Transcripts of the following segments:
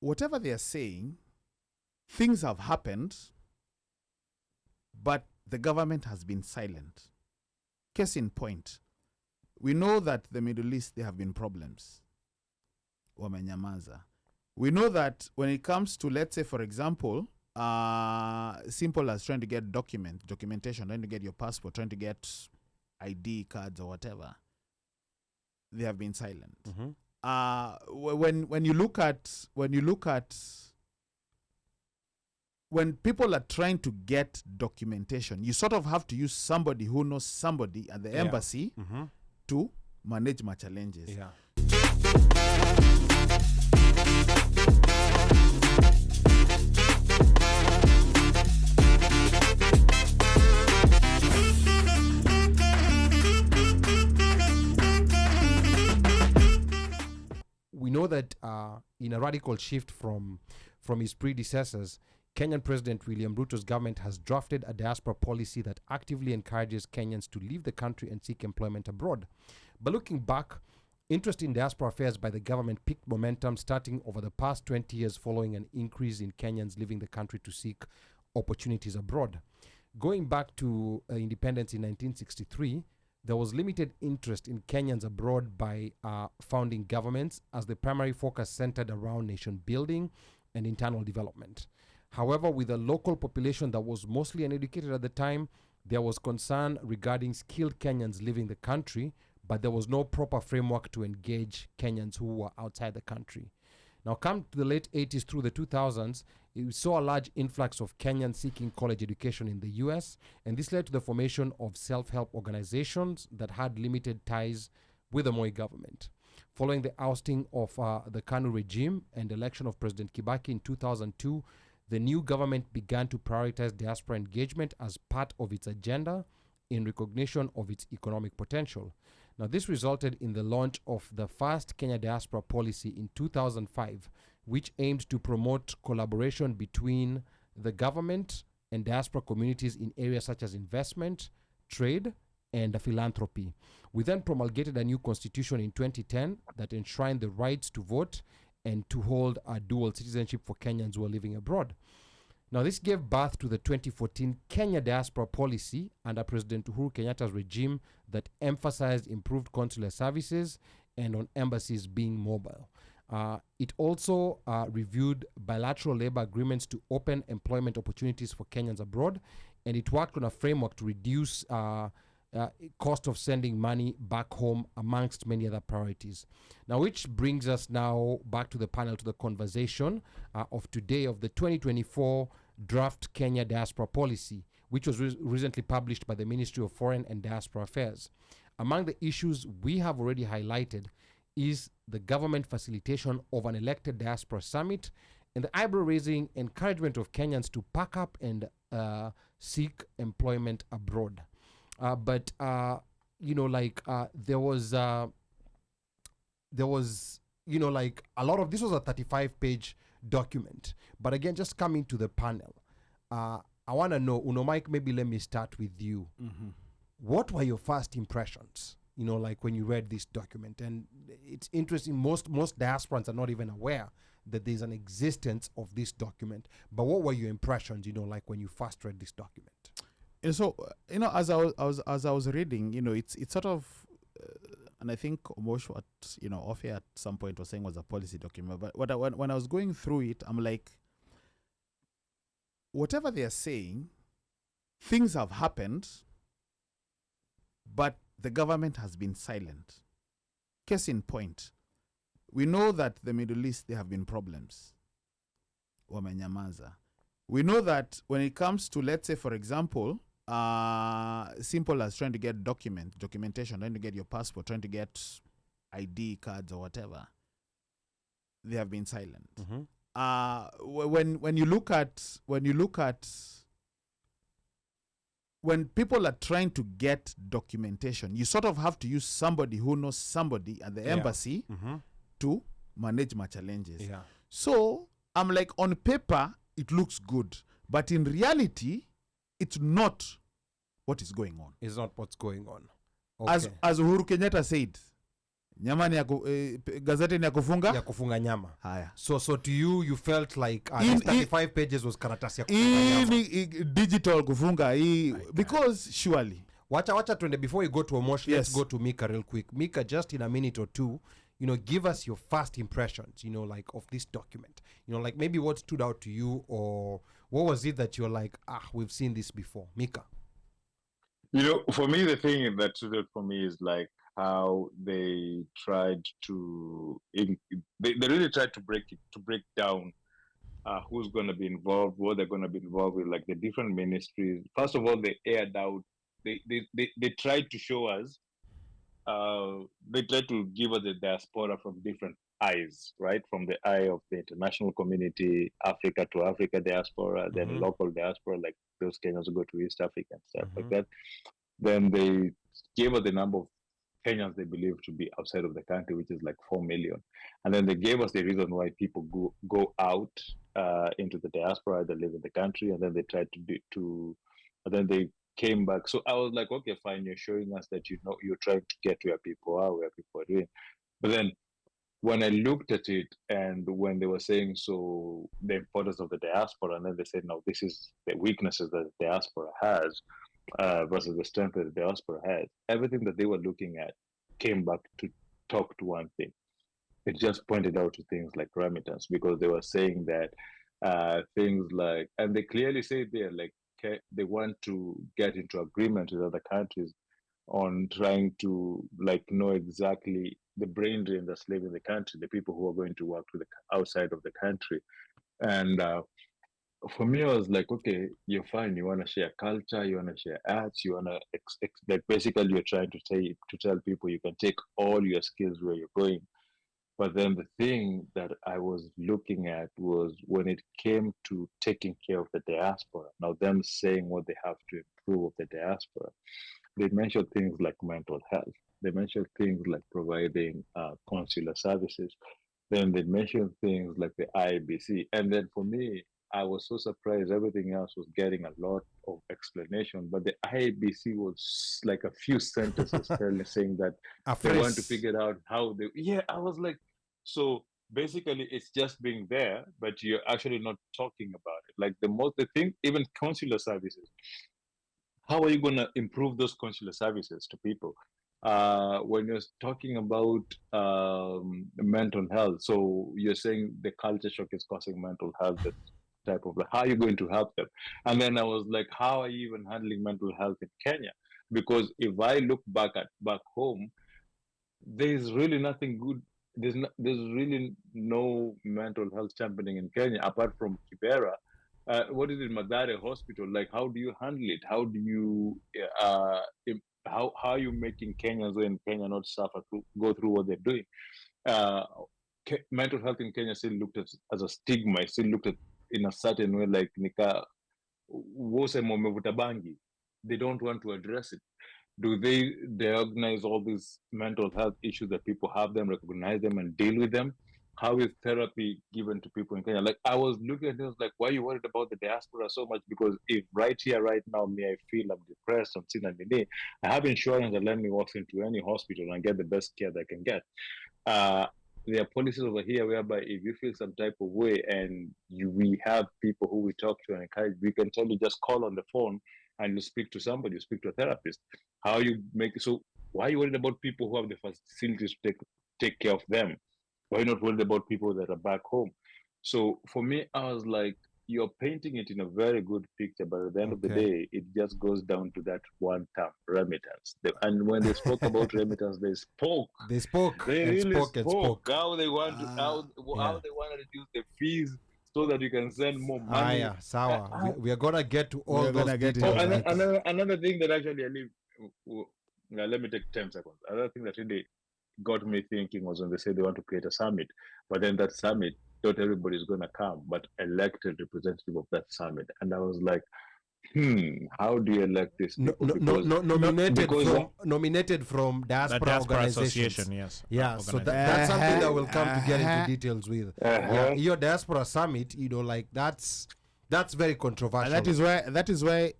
whatever they are saying, things have happened, but the government has been silent. Case in point, we know that the Middle East, there have been problems. Wamenyamaza. We know that when it comes to, let's say, for example, simple as trying to get documentation, trying to get your passport, trying to get ID cards or whatever, they have been silent. When you look at when people are trying to get documentation, you sort of have to use somebody who knows somebody at the embassy to manage my challenges. Yeah. We know that in a radical shift from his predecessors, Kenyan President William Ruto's government has drafted a diaspora policy that actively encourages Kenyans to leave the country and seek employment abroad. But looking back, interest in diaspora affairs by the government picked momentum starting over the past 20 years following an increase in Kenyans leaving the country to seek opportunities abroad. Going back to independence in 1963, there was limited interest in Kenyans abroad by founding governments, as the primary focus centered around nation building and internal development. However, with a local population that was mostly uneducated at the time, there was concern regarding skilled Kenyans leaving the country, but there was no proper framework to engage Kenyans who were outside the country. Now, come to the late 80s through the 2000s, we saw a large influx of Kenyans seeking college education in the US, and this led to the formation of self-help organizations that had limited ties with the Moi government. Following the ousting of the KANU regime and election of President Kibaki in 2002, the new government began to prioritize diaspora engagement as part of its agenda in recognition of its economic potential. Now, this resulted in the launch of the first Kenya Diaspora Policy in 2005, which aimed to promote collaboration between the government and diaspora communities in areas such as investment, trade, and philanthropy. We then promulgated a new constitution in 2010 that enshrined the rights to vote and to hold a dual citizenship for Kenyans who are living abroad. Now, this gave birth to the 2014 Kenya Diaspora Policy under President Uhuru Kenyatta's regime that emphasized improved consular services and on embassies being mobile. It also reviewed bilateral labor agreements to open employment opportunities for Kenyans abroad, and it worked on a framework to reduce cost of sending money back home, amongst many other priorities. Now, which brings us now back to the panel, to the conversation of today of the 2024 draft Kenya Diaspora Policy, which was recently published by the Ministry of Foreign and Diaspora Affairs. Among the issues we have already highlighted is the government facilitation of an elected diaspora summit and the eyebrow-raising encouragement of Kenyans to pack up and seek employment abroad. But there was a lot of, this was a 35-page document. But again, just coming to the panel, I want to know, Mike, maybe let me start with you. What were your first impressions, when you read this document? And it's interesting, most diasporans are not even aware that there's an existence of this document. But what were your impressions, when you first read this document? And so, as I was reading, it's sort of, and I think Omosh, what off here at some point was saying was a policy document. But when I was going through it, I'm like, whatever they are saying, things have happened, but the government has been silent. Case in point, we know that the Middle East, there have been problems. Wamenyamaza. We know that when it comes to, let's say, for example, simple as trying to get documentation, trying to get your passport, trying to get ID cards or whatever, they have been silent. When you look at when people are trying to get documentation, you sort of have to use somebody who knows somebody at the embassy to manage my challenges. So I'm like, on paper it looks good, but in reality it's not what is going on. It's not what's going on. Okay. As Uhuru Kenyatta said, Nyama ni gazeti ni ya kufunga? Ya kufunga nyama. Haya. So to you felt like 35 pages was karatasi ya kufunga nyama. Digital kufunga because surely. Wacha twende, before we go to Omosh, let's go to Mika real quick. Mika, just in a minute or two, give us your first impressions, like of this document. Like maybe what stood out to you, or what was it that you're like, we've seen this before. Mika. For me, the thing that stood out for me is like how they tried to, they really tried to break down who's going to be involved, what they're going to be involved with, like the different ministries. First of all, they aired out, they tried to show us, they tried to give us the diaspora from different eyes, right? From the eye of the international community, Africa to Africa diaspora, then local diaspora, like those Kenyans who go to East Africa and stuff like that. Then they gave us the number of Kenyans they believe to be outside of the country, which is like 4 million. And then they gave us the reason why people go out into the diaspora, they live in the country, and then they tried and then they came back. So I was like, okay, fine, you're showing us that you're trying to get where people are doing. But then when I looked at it, and when they were saying so the importance of the diaspora, and then they said, no, this is the weaknesses that the diaspora has versus the strength that the diaspora has. Everything that they were looking at came back to talk to one thing. It just pointed out to things like remittance, because they were saying that things like, and they clearly say there, like they want to get into agreement with other countries on trying to know exactly the brain drain that's living in the country, the people who are going to work with outside of the country. And for me, I was like, okay, you're fine. You want to share culture, you want to share arts, you want to like basically you're trying to tell people you can take all your skills where you're going. But then the thing that I was looking at was when it came to taking care of the diaspora. Now, them saying what they have to improve of the diaspora, they mentioned things like mental health. They mentioned things like providing consular services. Then they mentioned things like the IBC. And then for me, I was so surprised everything else was getting a lot of explanation. But the IBC was like a few sentences saying that they want to figure out how they... Yeah, I was like, so basically it's just being there, but you're actually not talking about it. Like the thing, even consular services. How are you going to improve those consular services to people? When you're talking about mental health, so you're saying the culture shock is causing mental health, that type of, how are you going to help them? And then I was like, how are you even handling mental health in Kenya? Because if I look back home, there's really nothing good. There's really no mental health championing in Kenya apart from Kibera. What is it, Madare Hospital? Like, how do you handle it? How do you how are you making Kenyans in Kenya not suffer to go through what they're doing? Mental health in Kenya still looked at as a stigma. It still looked at in a certain way, like nika wose momevuta bangi. They don't want to address it. Do they diagnose all these mental health issues that people have, them recognize them and deal with them? How is therapy given to people in Kenya? Like, I was looking at this, like, why are you worried about the diaspora so much? Because if right here, right now, I feel I'm depressed, I'm sitting in the I have insurance that let me walk into any hospital and get the best care that I can get. There are policies over here whereby if you feel some type of way and we have people who we talk to and encourage, we can tell you just call on the phone and you speak to somebody, you speak to a therapist. How you make it so? Why are you worried about people who have the facilities to take care of them? Why are you not worried about people that are back home? So for me, I was like, you're painting it in a very good picture, but at the end of the day, it just goes down to that one term, remittance. And when they spoke about remittance, they really spoke. How they want to, how they want to reduce the fees so that you can send more money. Sawa. We are gonna get to all those details. Another thing that actually let me take 10 seconds. Another thing that really got me thinking was when they said they want to create a summit, but then that summit, not everybody's going to come, but elected representative of that summit. And I was like, how do you elect this people? Nominated from Diaspora Organizations. Yes. Yeah, so that's something that we'll come to get into details with. Your Diaspora Summit, like that's That's very controversial. And that is why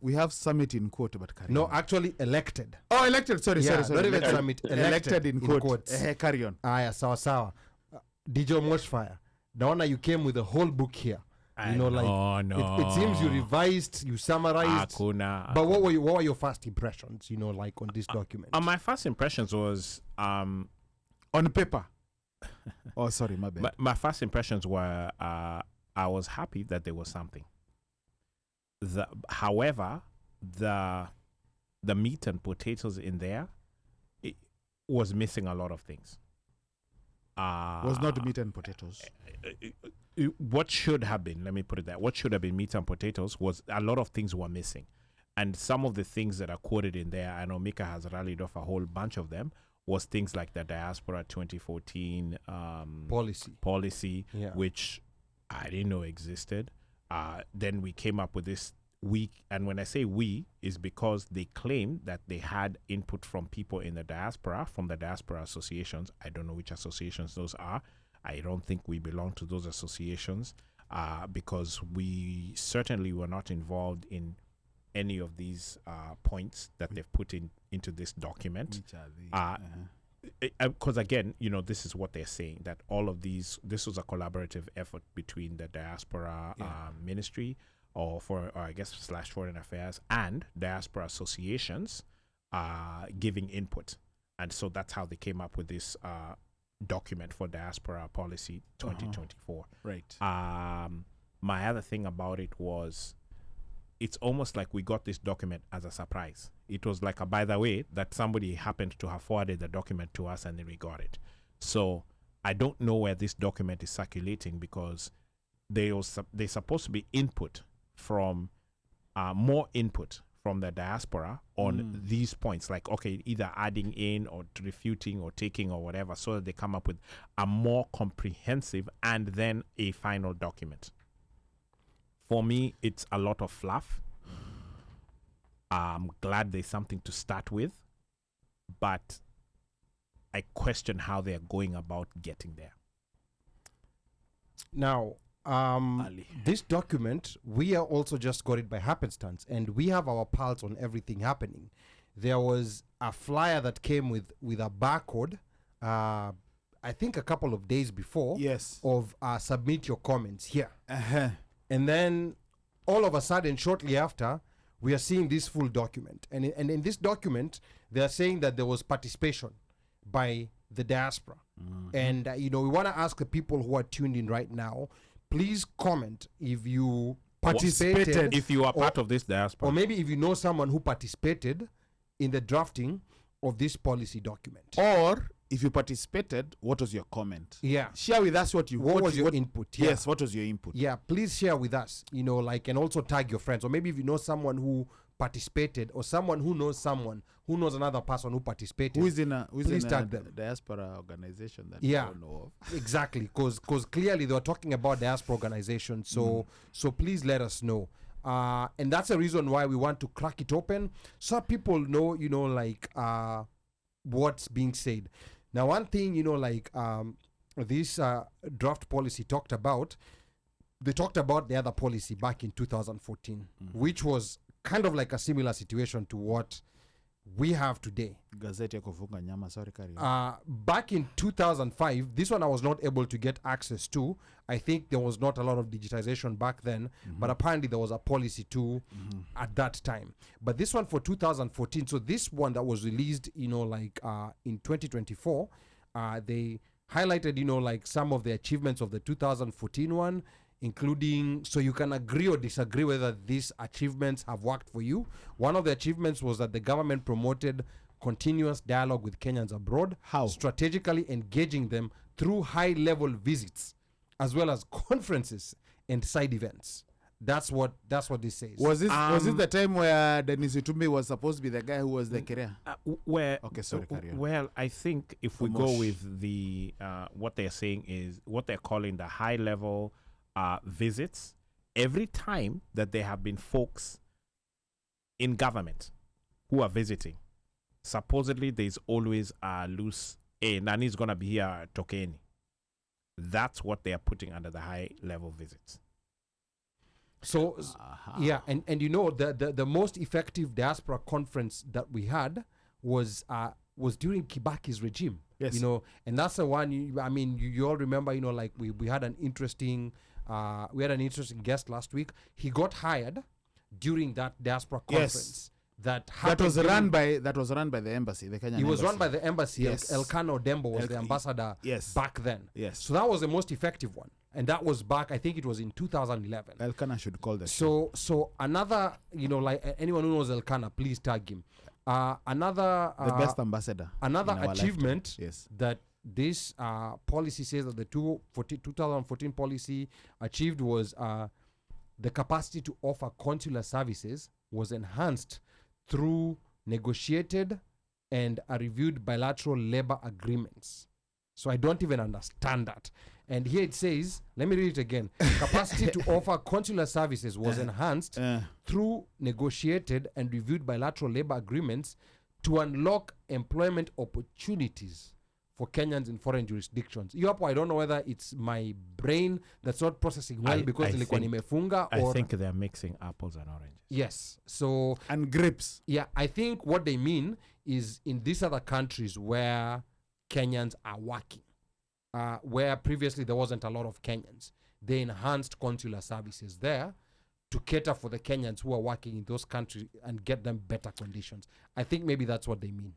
we have summit in quote, but carry No, on. actually elected. Oh, elected. Sorry. Not even Elected. summit. Elected in quote. quotes. Carry on. Aya, sawa. DJ Moshfire. Naona you came with a whole book here. It seems you revised, you summarized. But what were your first impressions, on this document? My first impressions was on paper. Oh, sorry, my bad. my first impressions were I was happy that there was something. However, the meat and potatoes in there, it was missing a lot of things. Was not meat and potatoes. What should have been, let me put it that, what should have been meat and potatoes was a lot of things were missing. And some of the things that are quoted in there, I know Mika has rallied off a whole bunch of them, was things like the Diaspora 2014 policy, which I didn't know existed. Then we came up with this and when I say we, is because they claimed that they had input from people in the diaspora, from the diaspora associations. I don't know which associations those are. I don't think we belong to those associations because we certainly were not involved in any of these points that they've put into this document. Because again, this is what they're saying, that all of this was a collaborative effort between the diaspora ministry or I guess / foreign affairs and diaspora associations giving input. And so that's how they came up with this document for Diaspora Policy 2024. Right. My other thing about it was it's almost like we got this document as a surprise. It was like by the way, that somebody happened to have forwarded the document to us and then we got it. So I don't know where this document is circulating because they're supposed to be input from more input from the diaspora on these points, like either adding in or refuting or taking or whatever, so that they come up with a more comprehensive and then a final document. For me, it's a lot of fluff. I'm glad there's something to start with, but I question how they're going about getting there. Now, this document, we are also just got it by happenstance, and we have our pulse on everything happening. There was a flyer that came with a barcode, I think a couple of days before, of submit your comments here. And then all of a sudden, shortly after, we are seeing this full document. And in this document, they are saying that there was participation by the diaspora. And, we want to ask the people who are tuned in right now, please comment if you participated. If you are part of this diaspora. Or maybe if you know someone who participated in the drafting of this policy document. Or if you participated, what was your comment? Yeah. Share with us what was your input. Yeah. Yes, what was your input? Yeah, please share with us, and also tag your friends. Or maybe if you know someone who participated or someone who knows another person who participated. Who's in a them. diaspora organization that you don't know of. Exactly, because clearly they were talking about diaspora organizations. So please let us know. And that's the reason why we want to crack it open so people know, what's being said. Now, one thing, this draft policy talked about, they talked about the other policy back in 2014, which was kind of like a similar situation to what we have today. Back in 2005, this one I was not able to get access to. I think there was not a lot of digitization back then, but apparently there was a policy too at that time. But this one for 2014, so this one that was released, in 2024, they highlighted, some of the achievements of the 2014 one, including, so you can agree or disagree whether these achievements have worked for you. One of the achievements was that the government promoted continuous dialogue with Kenyans abroad. How? Strategically engaging them through high-level visits, as well as conferences and side events. That's what this says. Was it the time where Dennis Itumbi was supposed to be the guy who was the career? Okay, sorry, carry on. Well, I think if we go with the what they're saying is what they're calling the high-level visits, every time that there have been folks in government who are visiting, supposedly there's always a loose Nani's gonna be here tokeni. That's what they are putting under the high level visits. So yeah, and you know the most effective diaspora conference that we had was during Kibaki's regime. Yes. You know, and that's the one. You all remember. You know, like we had an interesting guest last week. He got hired during that diaspora conference. That was run by the embassy, the Kenyan. He was embassy. run by the embassy. Yes. Elkanah Odembo was the ambassador Yes. back then. Yes. So that was the most effective one, and that was back. I think it was in 2011. Elkanah should call the So another, you know, like anyone who knows Elkanah, please tag him. Another the best ambassador. Another in our achievement lifetime. Yes. that this policy says that the 2014 policy achieved was the capacity to offer consular services was enhanced through negotiated and reviewed bilateral labor agreements. So I don't even understand that. And here it says, let me read it again. Capacity to offer consular services was enhanced through negotiated and reviewed bilateral labor agreements to unlock employment opportunities for Kenyans in foreign jurisdictions. I don't know whether it's my brain that's not processing well because nilikuwa nimefunga or I think they're mixing apples and oranges. Yes. So and grapes. yeah, I think what they mean is in these other countries where Kenyans are working, where previously there wasn't a lot of Kenyans, they enhanced consular services there to cater for the Kenyans who are working in those countries and get them better conditions. I think maybe that's what they mean.